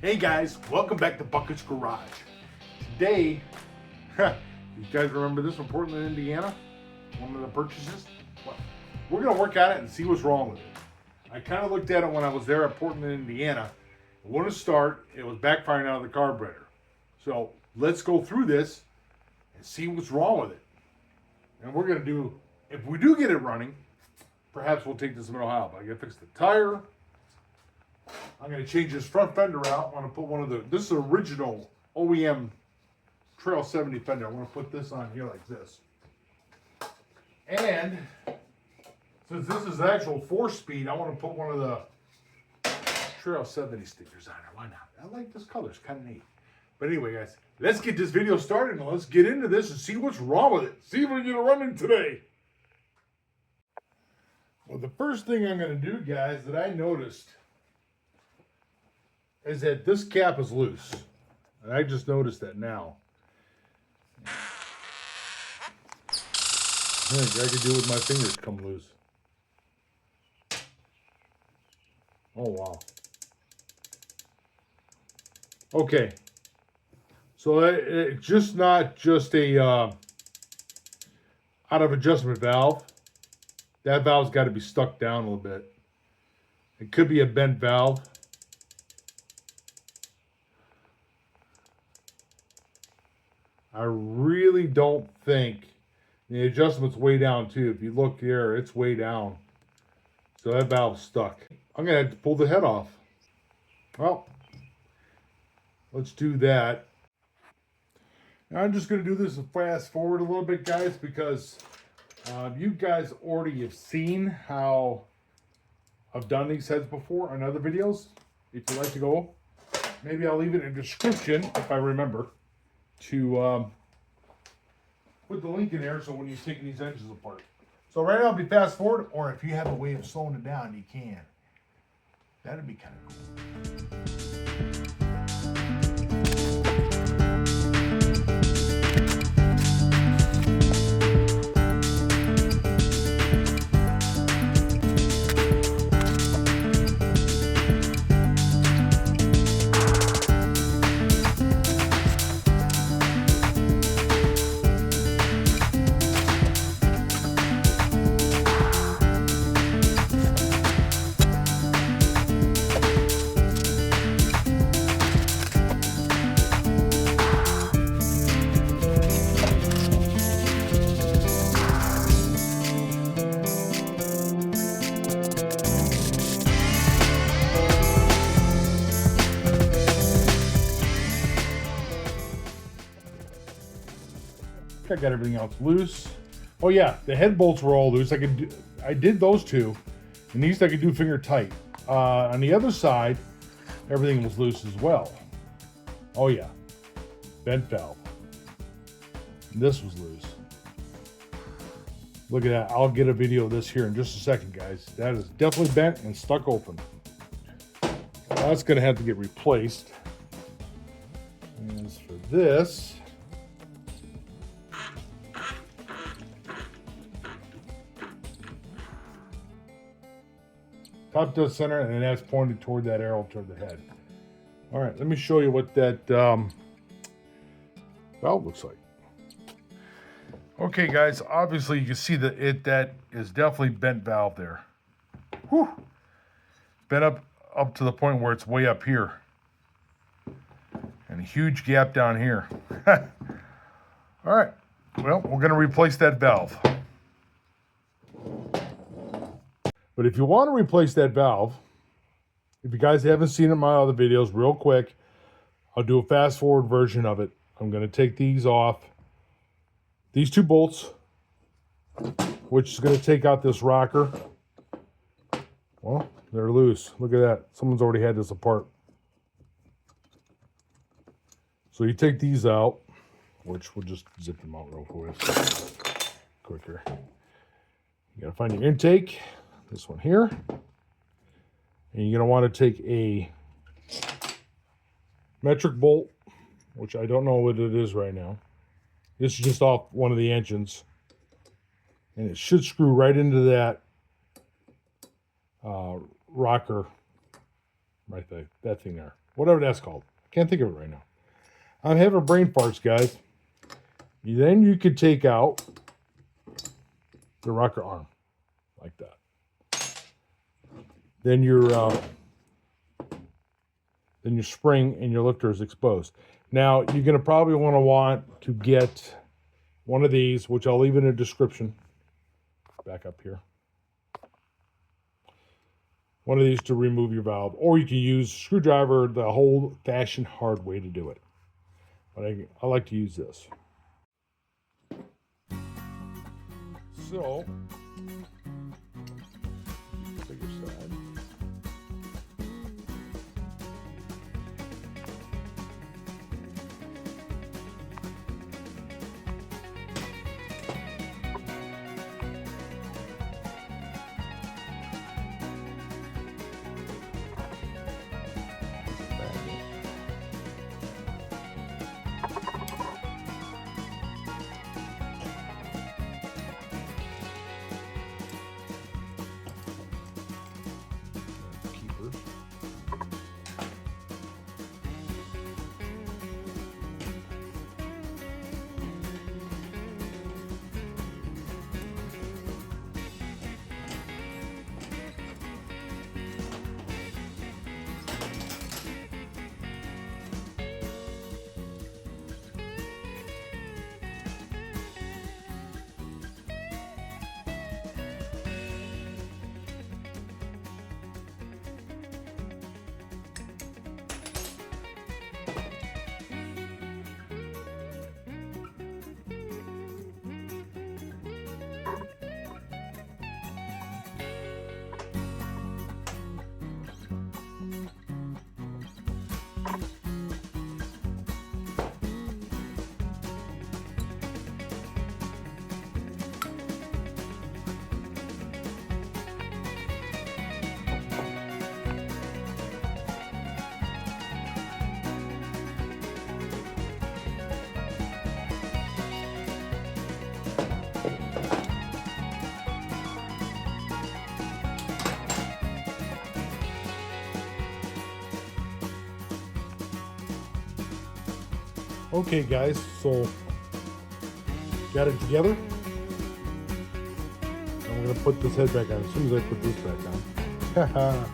Hey guys, welcome back to Bucket's Garage. Today, you guys remember this from Portland, Indiana? One of the purchases? Well, we're going to work on it and see what's wrong with it. I kind of looked at it when I was there at Portland, Indiana. I wanted to start, it was backfiring out of the carburetor. So let's go through this and see what's wrong with it. And we're going to do, if we do get it running, perhaps we'll take this middle out. I got to fix the tire. I'm going to change this front fender out. I want to put one of this is the original OEM Trail 70 fender. I want to put this on here like this. And since this is actual 4-speed, I want to put one of the Trail 70 stickers on it. Why not? I like this color. It's kind of neat. But anyway, guys, let's get this video started and let's get into this and see what's wrong with it. See if we can get it running today. Well, the first thing I'm going to do, guys, that I noticed is that this cap is loose. And I just noticed that now. I think I could do it with my fingers come loose. Oh, wow. Okay. So it's just not just a out of adjustment valve. That valve's got to be stuck down a little bit. It could be a bent valve. I really don't think the adjustment's way down too. If you look here, it's way down. So that valve's stuck. I'm gonna have to pull the head off. Well, let's do that. Now I'm just gonna do this and fast forward a little bit, guys, because you guys already have seen how I've done these heads before on other videos. If you'd like to go, maybe I'll leave it in the description if I remember to put the link in there so when you're taking these engines apart. So right now I'll be fast forward, or if you have a way of slowing it down, you can. That'd be kind of cool. I got everything else loose. Oh yeah, the head bolts were all loose. I did those two, and these I could do finger tight. On the other side, everything was loose as well. Oh yeah, bent valve. And this was loose. Look at that. I'll get a video of this here in just a second, guys. That is definitely bent and stuck open. That's gonna have to get replaced. And as for this, top to the center, and that's pointed toward that arrow toward the head. All right, let me show you what that valve looks like. Okay, guys, obviously you can see that that is definitely bent valve there. Whew. Bent up to the point where it's way up here. And a huge gap down here. All right, well, we're gonna replace that valve. But if you want to replace that valve, if you guys haven't seen it in my other videos, real quick, I'll do a fast forward version of it. I'm going to take these off. These two bolts, which is going to take out this rocker. Well, they're loose. Look at that. Someone's already had this apart. So you take these out, which we'll just zip them out real quicker. You got to find your intake. This one here, and you're going to want to take a metric bolt, which I don't know what it is right now. This is just off one of the engines, and it should screw right into that rocker right there, that thing there, whatever that's called. Can't think of it right now. I'm having brain farts, guys. Then you could take out the rocker arm like that. Then your spring and your lifter is exposed. Now you're going to probably want to get one of these, which I'll leave in a description. Back up here. One of these to remove your valve, or you can use a screwdriver, the old-fashioned hard way to do it. But I like to use this. So, bigger side. Okay, guys, so got it together. I'm going to put this head back on as soon as I put this back on.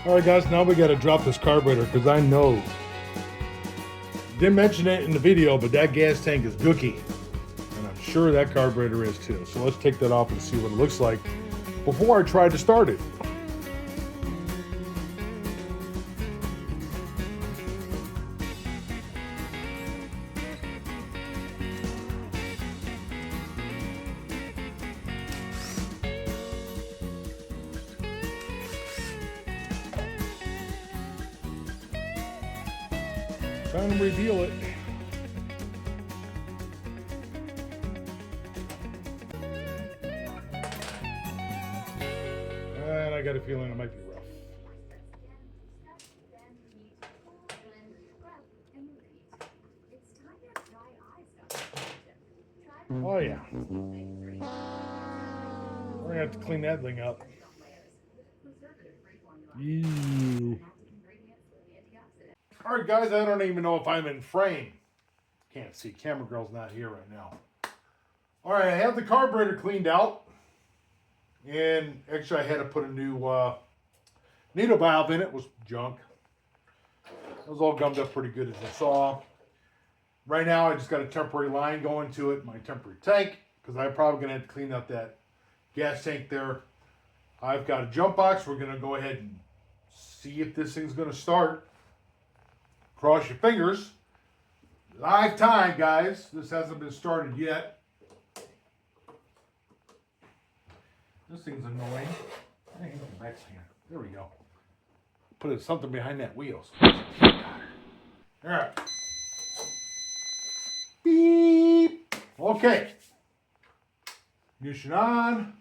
Alright guys, now we gotta drop this carburetor because I know, didn't mention it in the video, but that gas tank is gooky. And I'm sure that carburetor is too. So let's take that off and see what it looks like before I try to start it. Time to reveal it. And I got a feeling it might be rough. Oh yeah. We're gonna have to clean that thing up. Ew. Alright guys, I don't even know if I'm in frame. Can't see, camera girl's not here right now. Alright, I have the carburetor cleaned out. And actually I had to put a new Needle valve in it was junk. It was all gummed up pretty good, as you saw. Right now, I just got a temporary line going to it, my temporary tank, because I'm probably going to have to clean up that gas tank there. I've got a jump box. We're going to go ahead and see if this thing's going to start. Cross your fingers. Live time, guys. This hasn't been started yet. This thing's annoying. There we go. Put something behind that wheels. All right. Beep. Okay. Ignition on.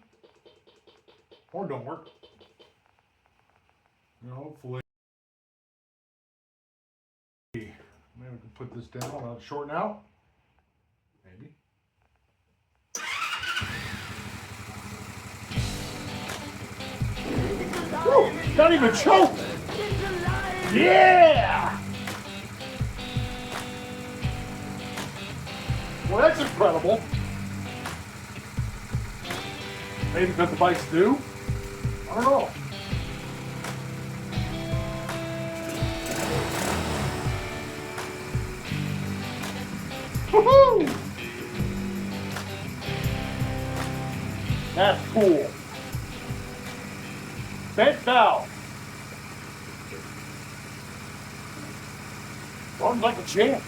Horn don't work. Hopefully. Maybe we can put this down. I'll shorten out. Maybe. Woo, not even choked. Yeah. Well, that's incredible. Maybe because the bike's new. I don't know. Woohoo! That's cool. Bent valve. Runs like a champ.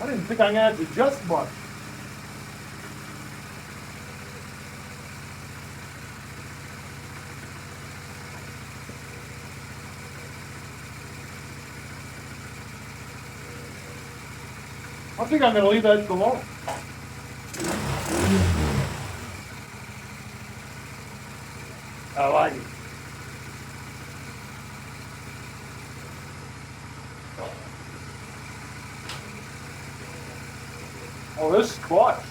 I didn't think I had to adjust much. I think I'm going to leave that alone. I like it. Oh, this is clutch.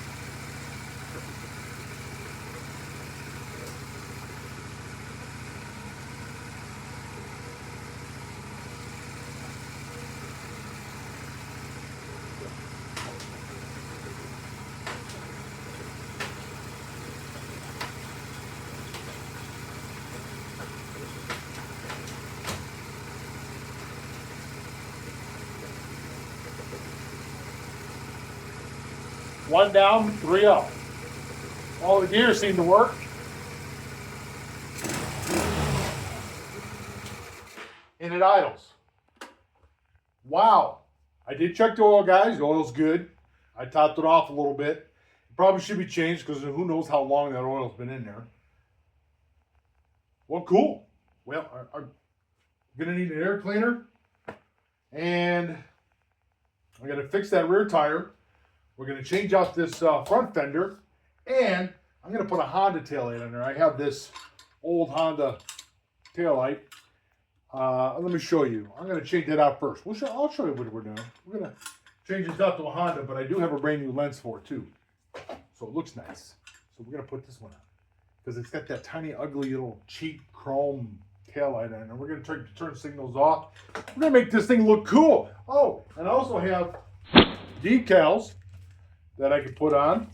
One down, three up. All the gears seem to work. And it idles. Wow. I did check the oil, guys. The oil's good. I topped it off a little bit. It probably should be changed because who knows how long that oil's been in there. Well, cool. Well, I'm going to need an air cleaner. And I'm going to fix that rear tire. We're going to change out this front fender, and I'm going to put a Honda taillight on there. I have this old Honda taillight. Let me show you. I'm going to change that out first. I'll show you what we're doing. We're going to change this out to a Honda, but I do have a brand new lens for it too. So it looks nice. So we're going to put this one on because it's got that tiny, ugly little cheap chrome taillight on it. And we're going to try to turn signals off. We're going to make this thing look cool. Oh, and I also have decals that I can put on,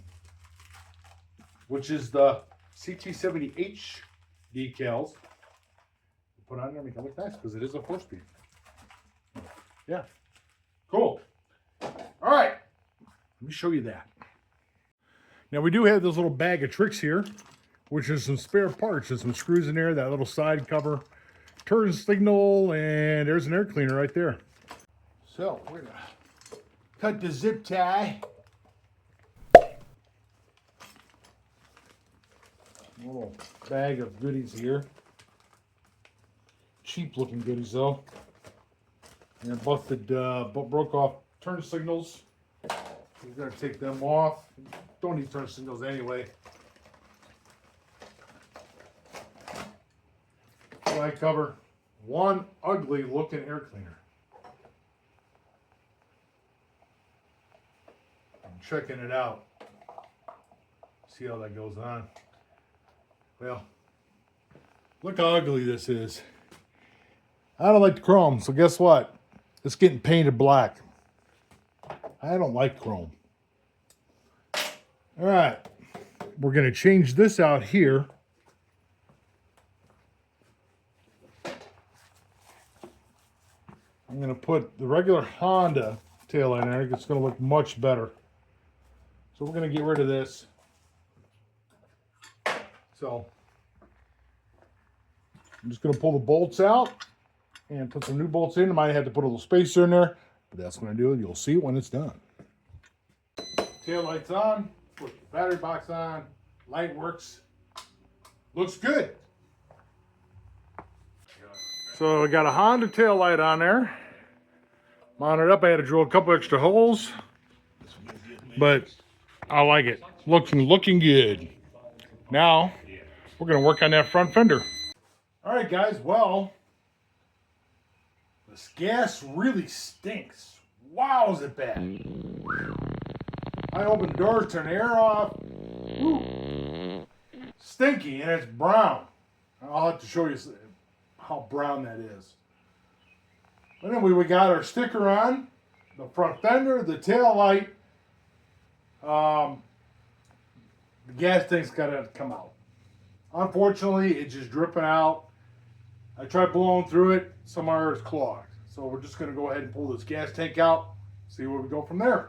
which is the ct70 decals. Put on there, make it look nice because it is a 4-speed. Yeah, cool. All right, let me show you that. Now we do have this little bag of tricks here, which is some spare parts. There's some screws in there, that little side cover, turn signal, and there's an air cleaner right there. So we're gonna cut the zip tie. Little bag of goodies here. Cheap looking goodies though. And busted, broke off turn signals. We're gonna take them off. Don't need turn signals anyway. So I cover one ugly looking air cleaner. I'm checking it out. See how that goes on. Well, look how ugly this is. I don't like the chrome, so guess what? It's getting painted black. I don't like chrome. All right, we're going to change this out here. I'm going to put the regular Honda taillight in there. It's going to look much better. So we're going to get rid of this. So I'm just going to pull the bolts out and put some new bolts in. I might have to put a little spacer in there, but that's what I'm going to do. You'll see it when it's done. Taillight's on. Put the battery box on. Light works. Looks good. So I got a Honda taillight on there. Mounted up. I had to drill a couple extra holes, but I like it. Looking good. Now we're gonna work on that front fender. All right, guys. Well, this gas really stinks. Wow, is it bad? I open the doors, turn the air off. Ooh. Stinky, and it's brown. I'll have to show you how brown that is. But anyway, we got our sticker on, the front fender, the tail light. The gas tank's got to come out. Unfortunately, it's just dripping out. I tried blowing through it. Some air is clogged. So we're just going to go ahead and pull this gas tank out, see where we go from there.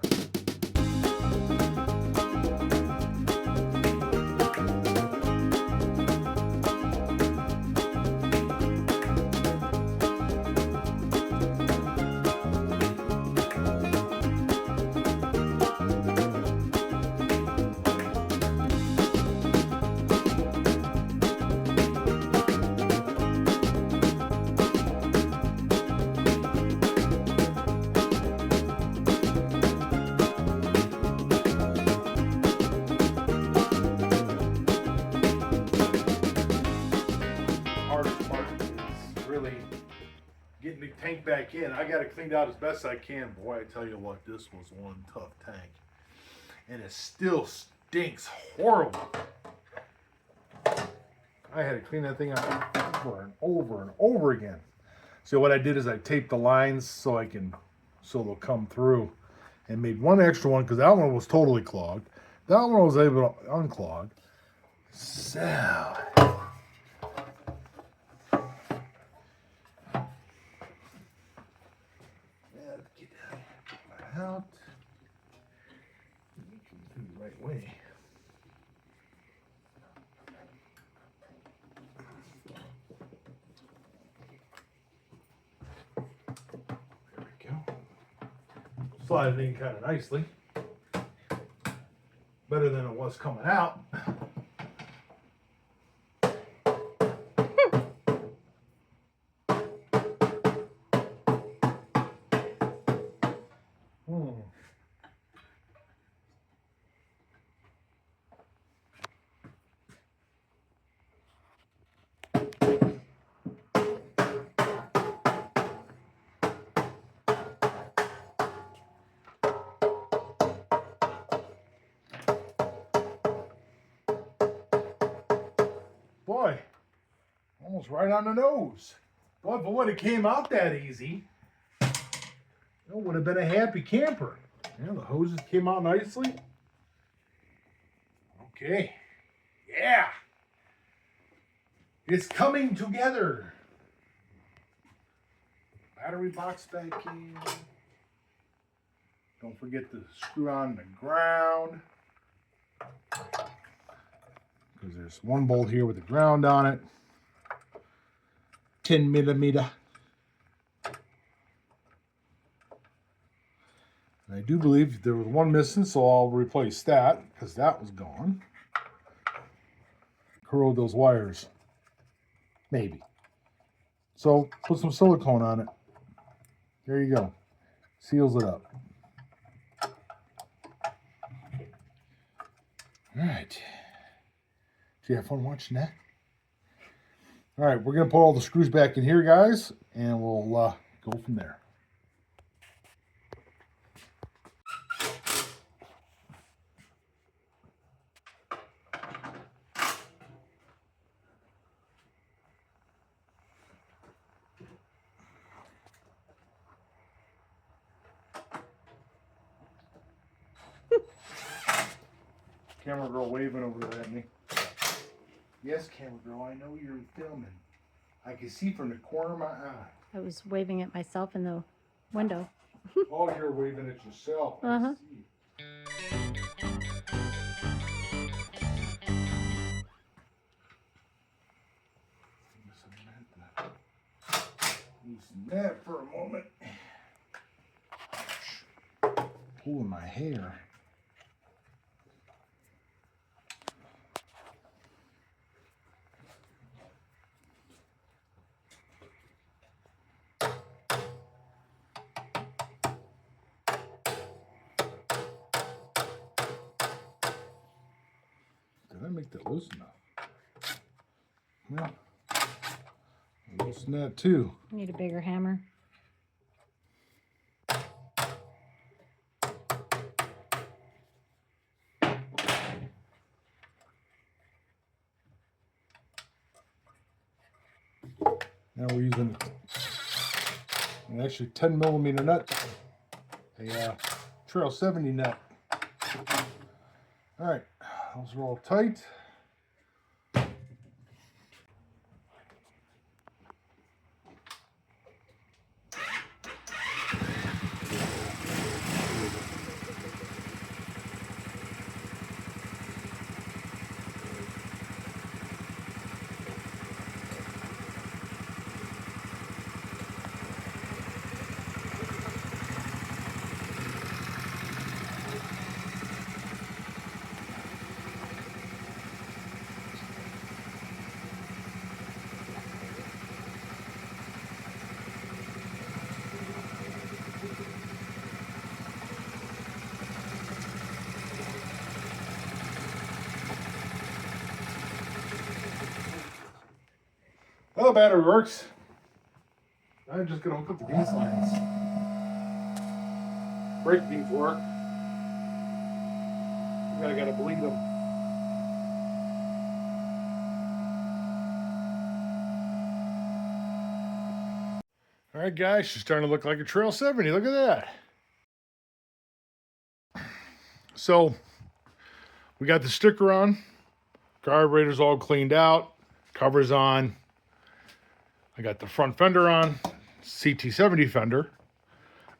Getting the tank back in. I got it cleaned out as best I can. Boy, I tell you what, this was one tough tank. And it still stinks horrible. I had to clean that thing out over and over and over again. So what I did is I taped the lines so they'll come through, and made one extra one because that one was totally clogged. That one I was able to unclog. So out the right way. There we go. Slide it in kind of nicely. Better than it was coming out. Boy, almost right on the nose. Boy, if it would have came out that easy, it would have been a happy camper. Yeah, the hoses came out nicely. Okay. Yeah. It's coming together. Battery box back in. Don't forget to screw on the ground. Because there's one bolt here with the ground on it. 10 millimeter. And I do believe there was one missing, so I'll replace that because that was gone. Corrode those wires. Maybe. So put some silicone on it. There you go. Seals it up. All right. Did you have fun watching that? All right, we're going to put all the screws back in here, guys, and we'll go from there. Camera girl waving over there at me. Yes, camera girl, I know you're filming. I can see from the corner of my eye. I was waving at myself in the window. Oh, you're waving at yourself. Uh-huh. I see. Loosen that for a moment. Pulling my hair. Did I make that loose enough? Well, loosen that too. I need a bigger hammer. Now we're using an actually 10 millimeter nut, a Trail 70 nut. All right, those are all tight. Well, the battery works. I'm just gonna hook up the grease lines. Brake beams work. I gotta bleed them. All right, guys, she's starting to look like a Trail 70. Look at that. So we got the sticker on. Carburetor's all cleaned out. Cover's on. I got the front fender on. ct70 fender.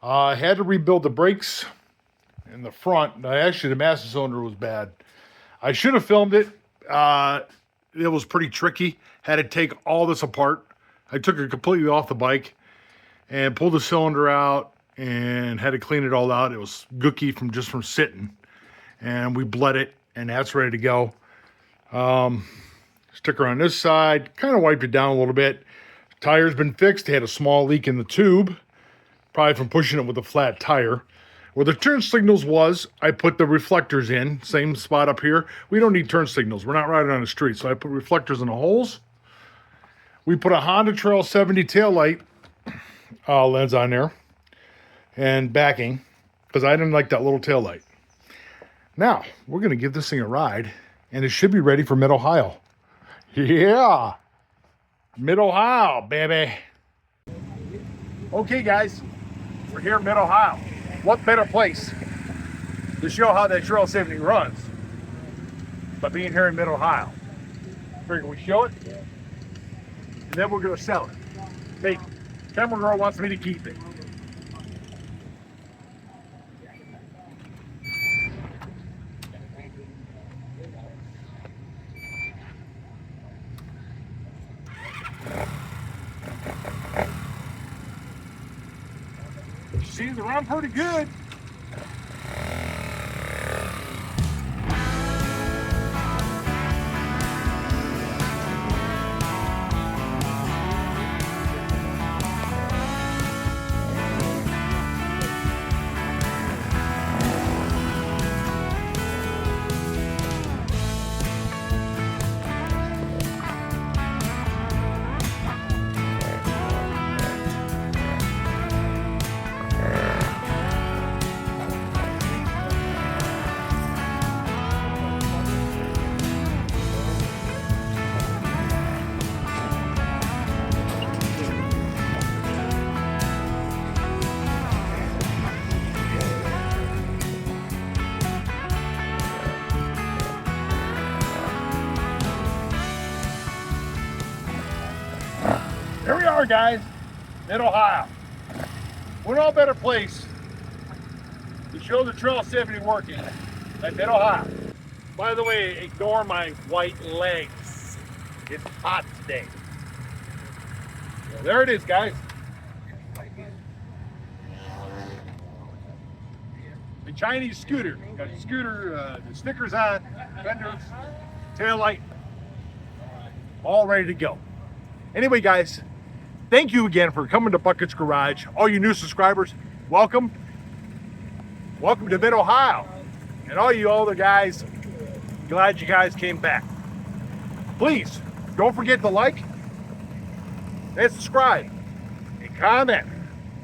I had to rebuild the brakes in the front. Actually, the master cylinder was bad. I should have filmed it. It was pretty tricky. Had to take all this apart. I took it completely off the bike and pulled the cylinder out and had to clean it all out. It was gooky from sitting. And we bled it, and that's ready to go. Sticker on this side. Kind of wiped it down a little bit. Tire's been fixed. They had a small leak in the tube. Probably from pushing it with a flat tire. Where the turn signals was, I put the reflectors in. Same spot up here. We don't need turn signals. We're not riding on the street. So I put reflectors in the holes. We put a Honda Trail 70 taillight lens on there. And backing. Because I didn't like that little taillight. Now, we're going to give this thing a ride. And it should be ready for Mid-Ohio. Yeah! Mid-Ohio, baby. Okay, guys, we're here in Mid-Ohio. What better place to show how that Trail 70 runs but being here in Mid-Ohio? Figure we show it, and then we're gonna sell it. Hey, camera girl wants me to keep it. Seems to run pretty good. guys, Mid-Ohio. We're no better place to show the Trail 70 working than Mid-Ohio. By the way, ignore my white legs. It's hot today. So there it is, guys. The Chinese scooter. Got the scooter, the stickers on, fenders, tail light, all ready to go. Anyway, guys, thank you again for coming to Bucket's Garage. All you new subscribers, welcome. Welcome to Mid-Ohio. And all you older guys, glad you guys came back. Please, don't forget to like and subscribe and comment.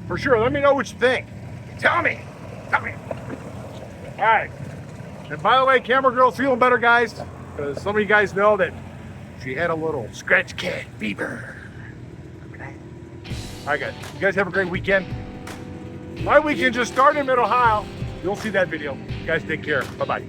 For sure, let me know what you think. Tell me. All right. And by the way, camera girl's feeling better, guys, because some of you guys know that she had a little scratch cat fever. All right, guys. You guys have a great weekend. My weekend just started in Mid-Ohio. You'll see that video. You guys take care. Bye-bye.